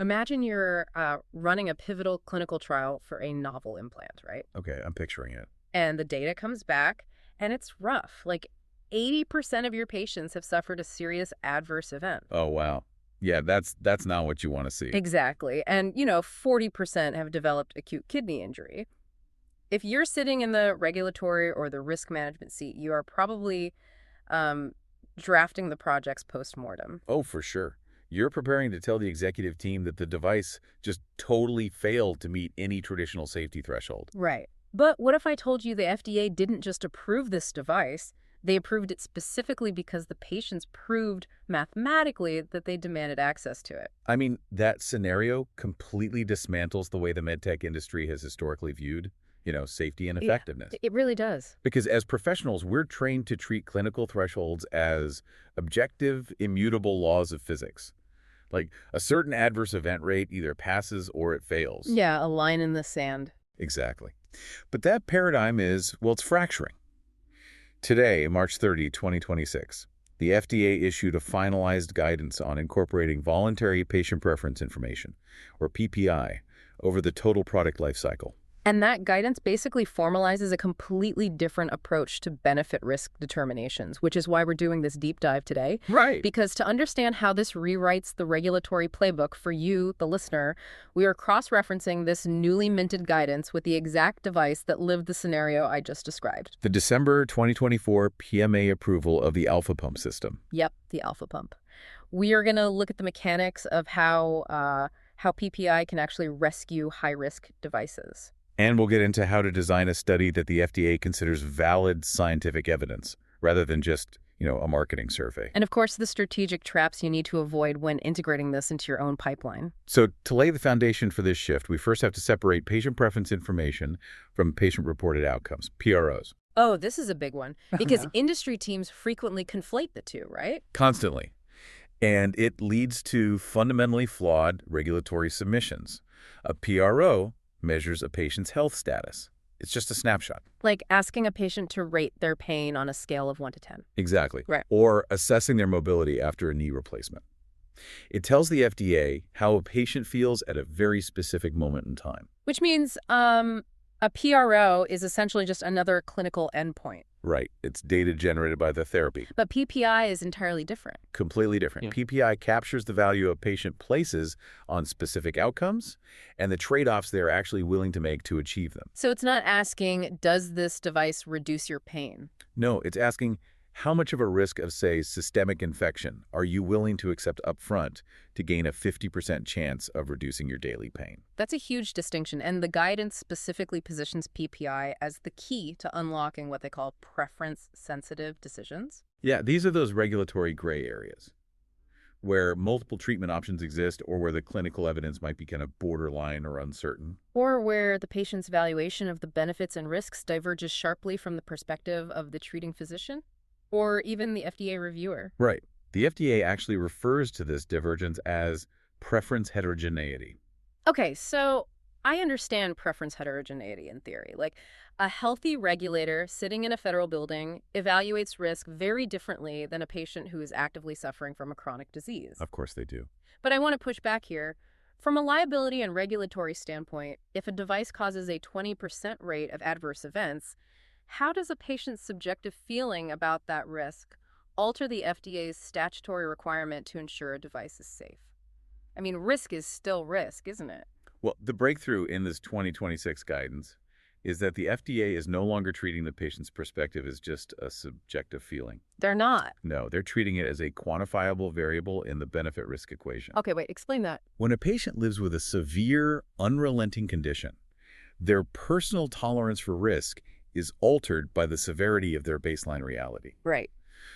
Imagine you're running a pivotal clinical trial for a novel implant, right? Okay, I'm picturing it. And the data comes back, and it's rough. Like 80% of your patients have suffered a serious adverse event. Oh, wow. Yeah, that's not what you want to see. Exactly. And, 40% have developed acute kidney injury. If you're sitting in the regulatory or the risk management seat, you are probably um, drafting the project's post-mortem. Oh, for sure. You're preparing to tell the executive team that the device just totally failed to meet any traditional safety threshold. Right. But what if I told you the FDA didn't just approve this device, they approved it specifically because the patients proved mathematically that they demanded access to it? I mean, that scenario completely dismantles the way the medtech industry has historically viewed, safety and Yeah, effectiveness. it really does. Because as professionals, we're trained to treat clinical thresholds as objective, immutable laws of physics. Like a certain adverse event rate either passes or it fails. Yeah, a line in the sand. Exactly. But that paradigm is, well, it's fracturing. Today, March 30, 2026, the FDA issued a finalized guidance on incorporating voluntary patient preference information, or PPI, over the total product life cycle. And that guidance basically formalizes a completely different approach to benefit-risk determinations, which is why we're doing this deep dive today. Right. Because to understand how this rewrites the regulatory playbook for you, the listener, we are cross-referencing this newly minted guidance with the exact device that lived the scenario I just described. The December 2024 PMA approval of the Alpha Pump system. Yep, the Alpha Pump. We are going to look at the mechanics of how PPI can actually rescue high-risk devices. And we'll get into how to design a study that the FDA considers valid scientific evidence, rather than just, a marketing survey. And of course, the strategic traps you need to avoid when integrating this into your own pipeline. So to lay the foundation for this shift, we first have to separate patient preference information from patient-reported outcomes, PROs. Oh, this is a big one, because industry teams frequently conflate the two, right? Constantly. And it leads to fundamentally flawed regulatory submissions. A PRO measures a patient's health status. It's just a snapshot. Like asking a patient to rate their pain on a scale of 1 to 10. Exactly. Right. Or assessing their mobility after a knee replacement. It tells the FDA how a patient feels at a very specific moment in time. Which means a PRO is essentially just another clinical endpoint. Right. It's data generated by the therapy. But PPI is entirely different. Completely different. Yeah. PPI captures the value a patient places on specific outcomes and the trade-offs they're actually willing to make to achieve them. So it's not asking, does this device reduce your pain? No, it's asking, how much of a risk of, say, systemic infection are you willing to accept upfront to gain a 50% chance of reducing your daily pain? That's a huge distinction, and the guidance specifically positions PPI as the key to unlocking what they call preference-sensitive decisions. Yeah, these are those regulatory gray areas where multiple treatment options exist or where the clinical evidence might be kind of borderline or uncertain. Or where the patient's valuation of the benefits and risks diverges sharply from the perspective of the treating physician, or even the FDA reviewer. Right. The FDA actually refers to this divergence as preference heterogeneity. Okay, so I understand preference heterogeneity in theory. Like, a healthy regulator sitting in a federal building evaluates risk very differently than a patient who is actively suffering from a chronic disease. Of course they do. But I want to push back here. From a liability and regulatory standpoint, if a device causes a 20% rate of adverse events, how does a patient's subjective feeling about that risk alter the FDA's statutory requirement to ensure a device is safe? I mean, risk is still risk, isn't it? Well, the breakthrough in this 2026 guidance is that the FDA is no longer treating the patient's perspective as just a subjective feeling. They're not. No, they're treating it as a quantifiable variable in the benefit-risk equation. Okay, wait, explain that. When a patient lives with a severe, unrelenting condition, their personal tolerance for risk is altered by the severity of their baseline reality. Right.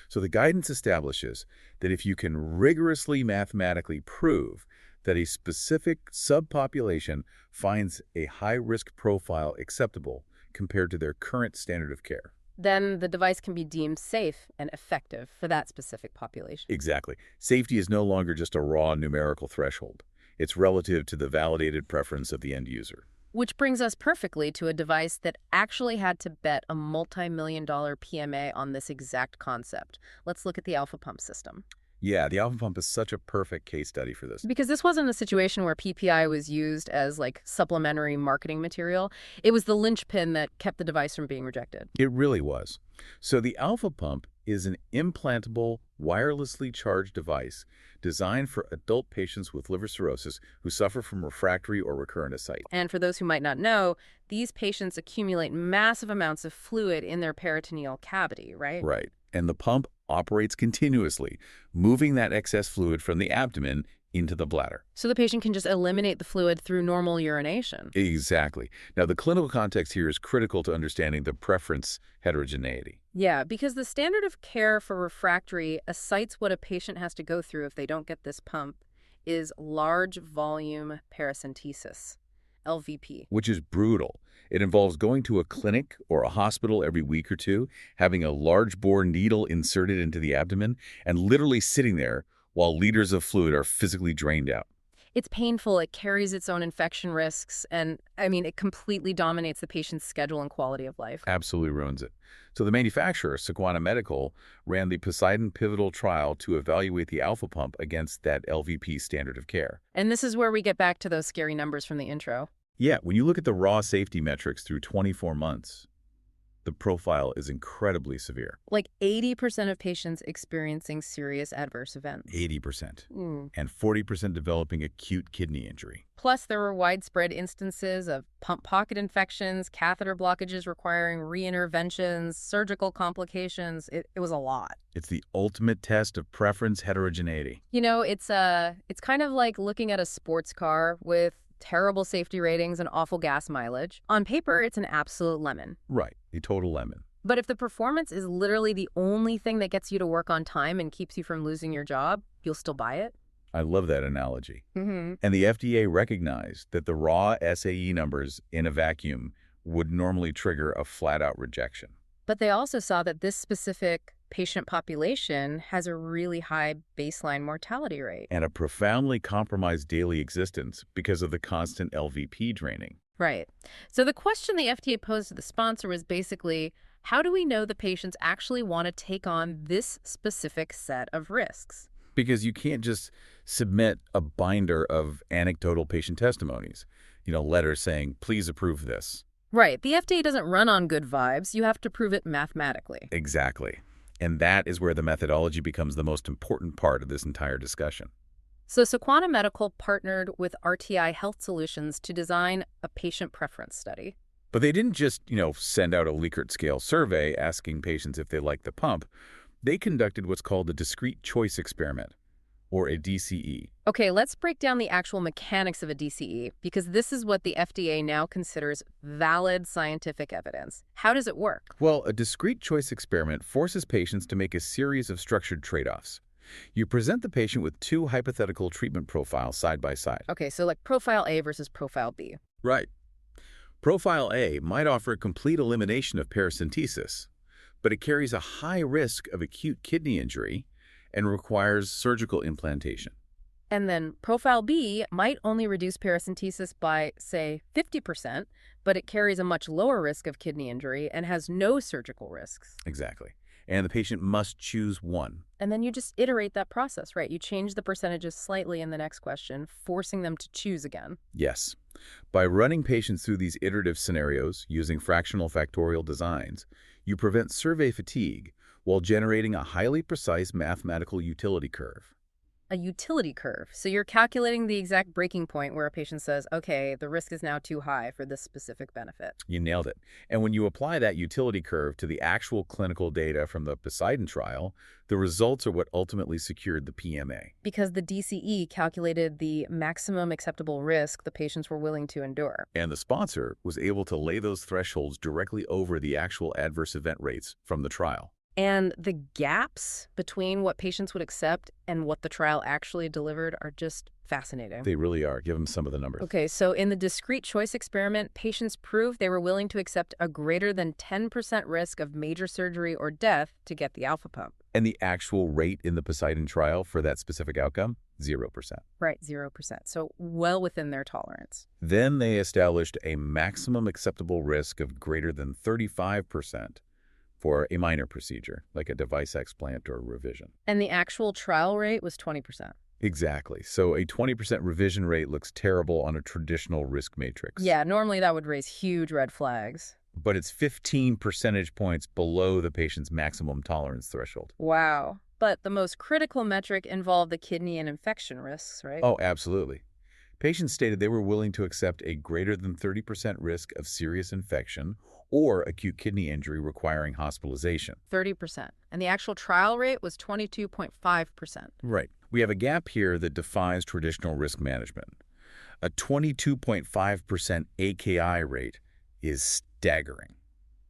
So the guidance establishes that if you can rigorously mathematically prove that a specific subpopulation finds a high-risk profile acceptable compared to their current standard of care, then the device can be deemed safe and effective for that specific population. Exactly. Safety is no longer just a raw numerical threshold. It's relative to the validated preference of the end user. Which brings us perfectly to a device that actually had to bet a multi-million-dollar PMA on this exact concept. Let's look at the Alpha Pump system. Yeah, the alpha pump is such a perfect case study for this. Because this wasn't a situation where PPI was used as like supplementary marketing material. It was the linchpin that kept the device from being rejected. It really was. So the alpha pump is an implantable, wirelessly charged device designed for adult patients with liver cirrhosis who suffer from refractory or recurrent ascites. And for those who might not know, these patients accumulate massive amounts of fluid in their peritoneal cavity, right? Right. And the pump operates continuously, moving that excess fluid from the abdomen into the bladder. So the patient can just eliminate the fluid through normal urination. Exactly. Now, the clinical context here is critical to understanding the preference heterogeneity. Yeah, because the standard of care for refractory ascites what a patient has to go through if they don't get this pump is large volume paracentesis, LVP. Which is brutal. It involves going to a clinic or a hospital every week or two, having a large bore needle inserted into the abdomen, and literally sitting there while liters of fluid are physically drained out. It's painful, it carries its own infection risks, and I mean, it completely dominates the patient's schedule and quality of life. Absolutely ruins it. So the manufacturer, Sequana Medical, ran the Poseidon pivotal trial to evaluate the alpha pump against that LVP standard of care. And this is where we get back to those scary numbers from the intro. Yeah, when you look at the raw safety metrics through 24 months, the profile is incredibly severe. Like 80% of patients experiencing serious adverse events. 80%. Mm. And 40% developing acute kidney injury. Plus, there were widespread instances of pump pocket infections, catheter blockages requiring re-interventions, surgical complications. It was a lot. It's the ultimate test of preference heterogeneity. You know, it's kind of like looking at a sports car with terrible safety ratings and awful gas mileage. On paper, it's an absolute lemon. Right, a total lemon. But if the performance is literally the only thing that gets you to work on time and keeps you from losing your job, you'll still buy it? I love that analogy. Mm-hmm. And the FDA recognized that the raw SAE numbers in a vacuum would normally trigger a flat-out rejection. But they also saw that this specific patient population has a really high baseline mortality rate. And a profoundly compromised daily existence because of the constant LVP draining. Right. So the question the FDA posed to the sponsor was basically, how do we know the patients actually want to take on this specific set of risks? Because you can't just submit a binder of anecdotal patient testimonies, letters saying, please approve this. Right. The FDA doesn't run on good vibes. You have to prove it mathematically. Exactly. And that is where the methodology becomes the most important part of this entire discussion. So Sequana Medical partnered with RTI Health Solutions to design a patient preference study. But they didn't just, send out a Likert scale survey asking patients if they liked the pump. They conducted what's called a discrete choice experiment, or a DCE. Okay, let's break down the actual mechanics of a DCE, because this is what the FDA now considers valid scientific evidence. How does it work? Well, a discrete choice experiment forces patients to make a series of structured trade-offs. You present the patient with two hypothetical treatment profiles side by side. Okay, so like profile A versus profile B. Right. Profile A might offer a complete elimination of paracentesis, but it carries a high risk of acute kidney injury and requires surgical implantation. And then profile B might only reduce paracentesis by, say, 50%, but it carries a much lower risk of kidney injury and has no surgical risks. Exactly. And the patient must choose one. And then you just iterate that process, right? You change the percentages slightly in the next question, forcing them to choose again. Yes. By running patients through these iterative scenarios using fractional factorial designs, you prevent survey fatigue while generating a highly precise mathematical utility curve. A utility curve. So you're calculating the exact breaking point where a patient says, okay, the risk is now too high for this specific benefit. You nailed it. And when you apply that utility curve to the actual clinical data from the Poseidon trial, the results are what ultimately secured the PMA. Because the DCE calculated the maximum acceptable risk the patients were willing to endure. And the sponsor was able to lay those thresholds directly over the actual adverse event rates from the trial. And the gaps between what patients would accept and what the trial actually delivered are just fascinating. They really are. Give them some of the numbers. Okay, so in the discrete choice experiment, patients proved they were willing to accept a greater than 10% risk of major surgery or death to get the alpha pump. And the actual rate in the Poseidon trial for that specific outcome? 0%. Right, 0%. So well within their tolerance. Then they established a maximum acceptable risk of greater than 35%. for a minor procedure, like a device explant or revision. And the actual trial rate was 20%. Exactly. So a 20% revision rate looks terrible on a traditional risk matrix. Yeah, normally that would raise huge red flags. But it's 15 percentage points below the patient's maximum tolerance threshold. Wow. But the most critical metric involved the kidney and infection risks, right? Oh, absolutely. Patients stated they were willing to accept a greater than 30% risk of serious infection or acute kidney injury requiring hospitalization. 30%. And the actual trial rate was 22.5%. Right. We have a gap here that defies traditional risk management. A 22.5% AKI rate is staggering.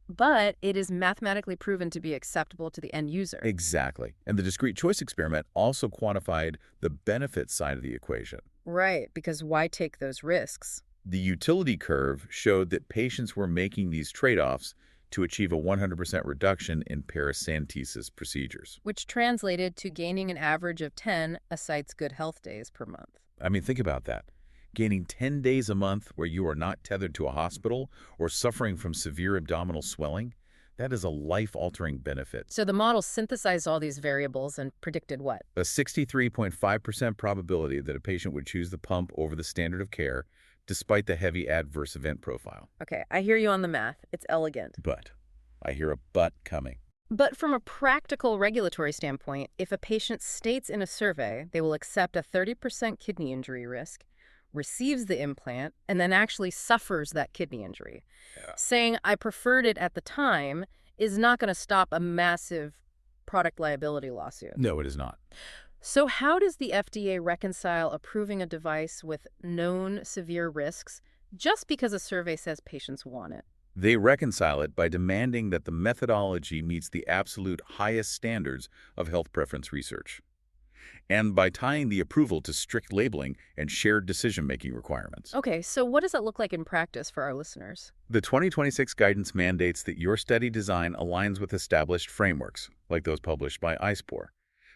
But it is mathematically proven to be acceptable to the end user. Exactly. And the discrete choice experiment also quantified the benefit side of the equation. Right, because why take those risks? The utility curve showed that patients were making these trade-offs to achieve a 100% reduction in paracentesis procedures. Which translated to gaining an average of 10 a site's good health days per month. I mean, think about that. Gaining 10 days a month where you are not tethered to a hospital or suffering from severe abdominal swelling, that is a life-altering benefit. So the model synthesized all these variables and predicted what? A 63.5% probability that a patient would choose the pump over the standard of care despite the heavy adverse event profile. Okay, I hear you on the math. It's elegant. But, I hear a but coming. But from a practical regulatory standpoint, if a patient states in a survey they will accept a 30% kidney injury risk, receives the implant, and then actually suffers that kidney injury, saying, I preferred it at the time, is not going to stop a massive product liability lawsuit. No, it is not. So how does the FDA reconcile approving a device with known severe risks just because a survey says patients want it? They reconcile it by demanding that the methodology meets the absolute highest standards of health preference research, and by tying the approval to strict labeling and shared decision-making requirements. Okay, so what does that look like in practice for our listeners? The 2026 guidance mandates that your study design aligns with established frameworks, like those published by ICEPOR.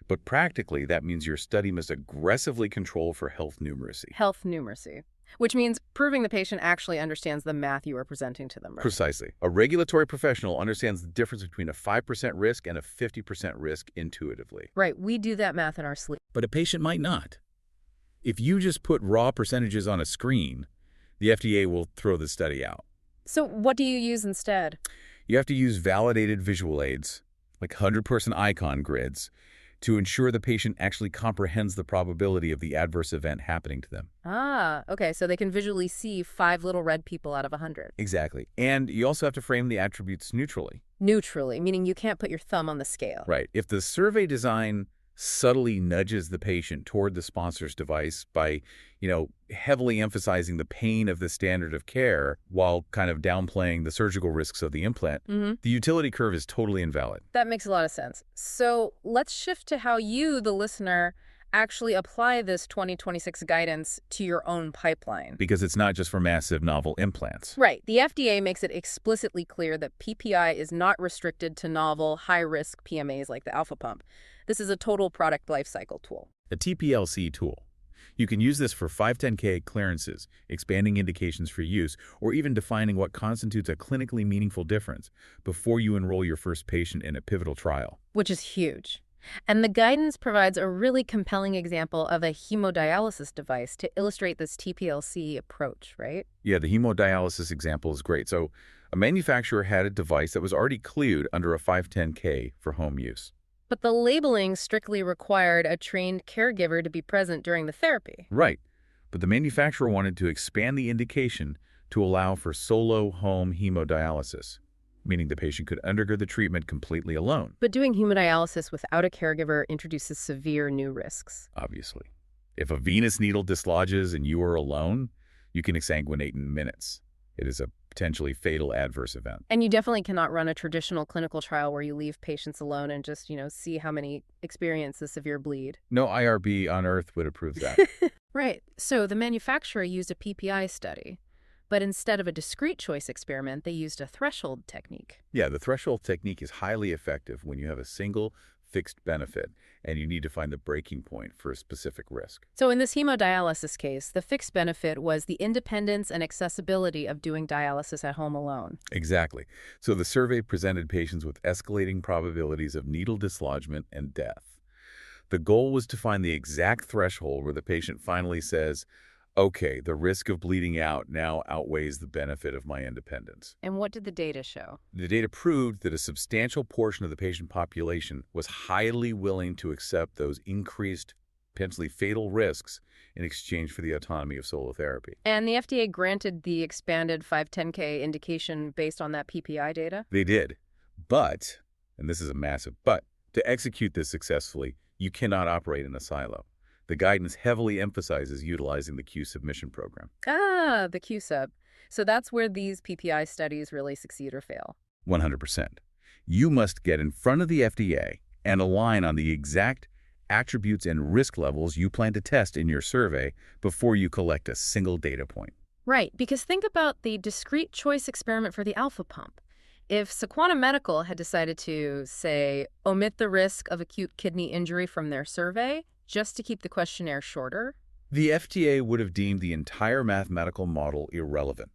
But practically, that means your study must aggressively control for health numeracy. Health numeracy, which means proving the patient actually understands the math you are presenting to them, right? Precisely. A regulatory professional understands the difference between a 5% risk and a 50% risk intuitively. Right, we do that math in our sleep. But a patient might not. If you just put raw percentages on a screen, the FDA will throw the study out. So what do you use instead? You have to use validated visual aids, like 100-person icon grids, to ensure the patient actually comprehends the probability of the adverse event happening to them. Ah, okay, so they can visually see 5 little red people out of 100. Exactly. And you also have to frame the attributes neutrally. Neutrally, meaning you can't put your thumb on the scale. Right. If the survey design subtly nudges the patient toward the sponsor's device by, heavily emphasizing the pain of the standard of care while kind of downplaying the surgical risks of the implant, the utility curve is totally invalid. That makes a lot of sense. So let's shift to how you, the listener, actually apply this 2026 guidance to your own pipeline. Because it's not just for massive novel implants. Right. The FDA makes it explicitly clear that PPI is not restricted to novel, high-risk PMAs like the alpha pump. This is a total product lifecycle tool. A TPLC tool. You can use this for 510(k) clearances, expanding indications for use, or even defining what constitutes a clinically meaningful difference before you enroll your first patient in a pivotal trial. Which is huge. And the guidance provides a really compelling example of a hemodialysis device to illustrate this TPLC approach, right? Yeah, the hemodialysis example is great. So a manufacturer had a device that was already cleared under a 510(k) for home use. But the labeling strictly required a trained caregiver to be present during the therapy. Right. But the manufacturer wanted to expand the indication to allow for solo home hemodialysis, meaning the patient could undergo the treatment completely alone. But doing hemodialysis without a caregiver introduces severe new risks. Obviously. If a venous needle dislodges and you are alone, you can exsanguinate in minutes. It is a potentially fatal adverse event. And you definitely cannot run a traditional clinical trial where you leave patients alone and just, see how many experience a severe bleed. No IRB on earth would approve that. Right. So the manufacturer used a PPI study, but instead of a discrete choice experiment, they used a threshold technique. Yeah, the threshold technique is highly effective when you have a single fixed benefit, and you need to find the breaking point for a specific risk. So in this hemodialysis case, the fixed benefit was the independence and accessibility of doing dialysis at home alone. Exactly. So the survey presented patients with escalating probabilities of needle dislodgement and death. The goal was to find the exact threshold where the patient finally says, okay, the risk of bleeding out now outweighs the benefit of my independence. And what did the data show? The data proved that a substantial portion of the patient population was highly willing to accept those increased, potentially fatal risks in exchange for the autonomy of solo therapy. And the FDA granted the expanded 510(k) indication based on that PPI data? They did. But, and this is a massive but, to execute this successfully, you cannot operate in a silo. The guidance heavily emphasizes utilizing the Q submission program. Ah, the Q-sub. So that's where these PPI studies really succeed or fail. 100%. You must get in front of the FDA and align on the exact attributes and risk levels you plan to test in your survey before you collect a single data point. Right, because think about the discrete choice experiment for the alpha pump. If Sequana Medical had decided to, say, omit the risk of acute kidney injury from their survey just to keep the questionnaire shorter, The FDA would have deemed the entire mathematical model irrelevant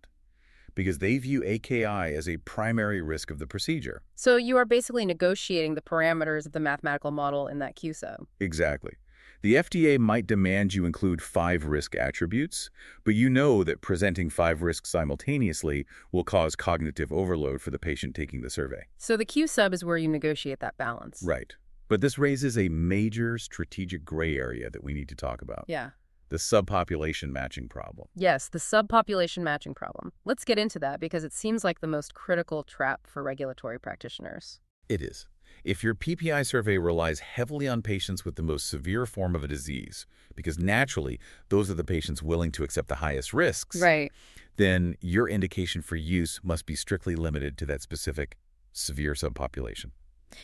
because they view AKI as a primary risk of the procedure. so you are basically negotiating the parameters of the mathematical model in that Q-sub. Exactly. The FDA might demand you include 5 risk attributes, but you know that presenting 5 risks simultaneously will cause cognitive overload for the patient taking the survey. So the Q-sub is where you negotiate that balance. Right. But this raises a major strategic gray area that we need to talk about. Yeah. The subpopulation matching problem. Yes, the subpopulation matching problem. Let's get into that because it seems like the most critical trap for regulatory practitioners. It is. If your PPI survey relies heavily on patients with the most severe form of a disease, because naturally those are the patients willing to accept the highest risks, Right. then your indication for use must be strictly limited to that specific severe subpopulation.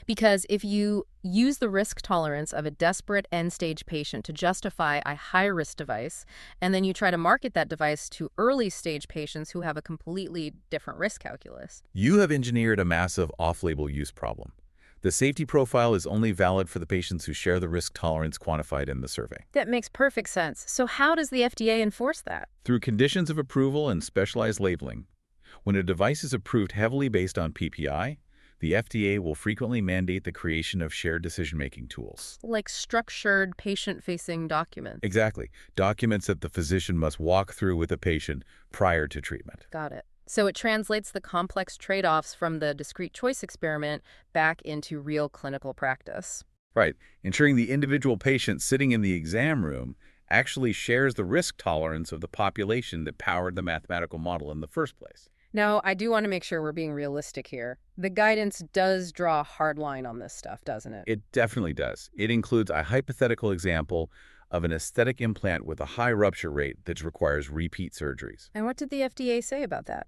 Because if you use the risk tolerance of a desperate end-stage patient to justify a high-risk device, and then you try to market that device to early-stage patients who have a completely different risk calculus. You have engineered a massive off-label use problem. The safety profile is only valid for the patients who share the risk tolerance quantified in the survey. That makes perfect sense. So how does the FDA enforce that? Through conditions of approval and specialized labeling, when a device is approved heavily based on PPI, the FDA will frequently mandate the creation of shared decision-making tools. Like structured patient-facing documents. Exactly. Documents that the physician must walk through with the patient prior to treatment. Got it. So it translates the complex trade-offs from the discrete choice experiment back into real clinical practice. Right. Ensuring the individual patient sitting in the exam room actually shares the risk tolerance of the population that powered the mathematical model in the first place. Now, I do want to make sure we're being realistic here. The guidance does draw a hard line on this stuff, doesn't it? It definitely does. It includes a hypothetical example of an aesthetic implant with a high rupture rate that requires repeat surgeries. And what did the FDA say about that?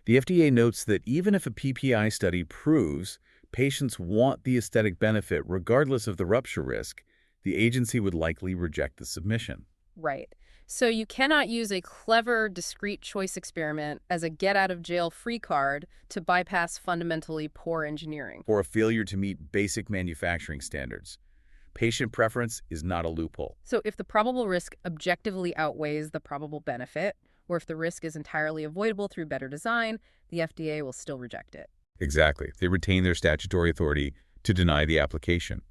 The FDA notes that even if a PPI study proves patients want the aesthetic benefit regardless of the rupture risk, the agency would likely reject the submission. Right. So you cannot use a clever discrete choice experiment as a get-out-of-jail-free card to bypass fundamentally poor engineering. Or a failure to meet basic manufacturing standards. Patient preference is not a loophole. So if the probable risk objectively outweighs the probable benefit, or if the risk is entirely avoidable through better design, the FDA will still reject it. Exactly. They retain their statutory authority to deny the application.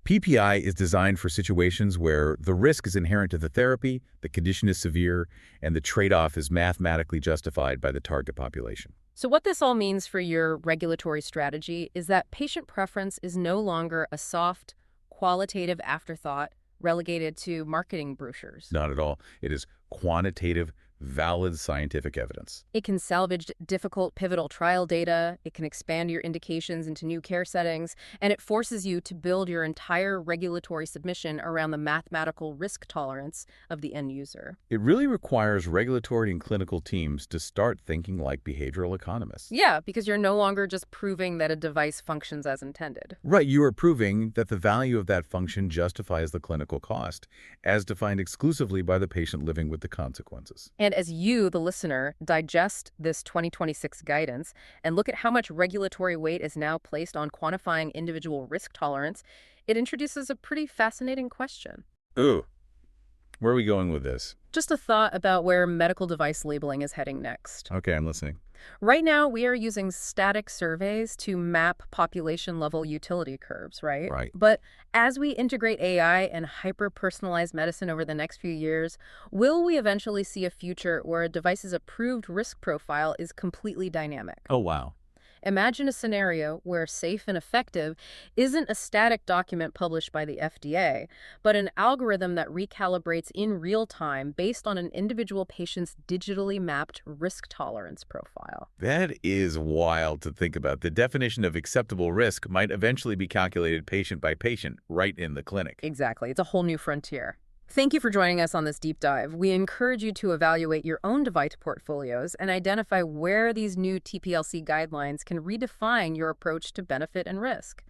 PPI is designed for situations where the risk is inherent to the therapy, the condition is severe, and the trade-off is mathematically justified by the target population. So what this all means for your regulatory strategy is that patient preference is no longer a soft, qualitative afterthought relegated to marketing brochures. Not at all. It is quantitative, valid scientific evidence. It can salvage difficult pivotal trial data, it can expand your indications into new care settings, and it forces you to build your entire regulatory submission around the mathematical risk tolerance of the end user. It really requires regulatory and clinical teams to start thinking like behavioral economists. Yeah, because you're no longer just proving that a device functions as intended. Right, you are proving that the value of that function justifies the clinical cost, as defined exclusively by the patient living with the consequences. And as you, the listener, digest this 2026 guidance and look at how much regulatory weight is now placed on quantifying individual risk tolerance, it introduces a pretty fascinating question. Ooh, where are we going with this? Just a thought about where medical device labeling is heading next. Okay, I'm listening. Right now, we are using static surveys to map population-level utility curves, right? Right. But as we integrate AI and hyper-personalized medicine over the next few years, will we eventually see a future where a device's approved risk profile is completely dynamic? Oh, wow. Imagine a scenario where safe and effective isn't a static document published by the FDA, but an algorithm that recalibrates in real time based on an individual patient's digitally mapped risk tolerance profile. That is wild to think about. The definition of acceptable risk might eventually be calculated patient by patient right in the clinic. Exactly. It's a whole new frontier. Thank you for joining us on this deep dive. We encourage you to evaluate your own device portfolios and identify where these new TPLC guidelines can redefine your approach to benefit and risk.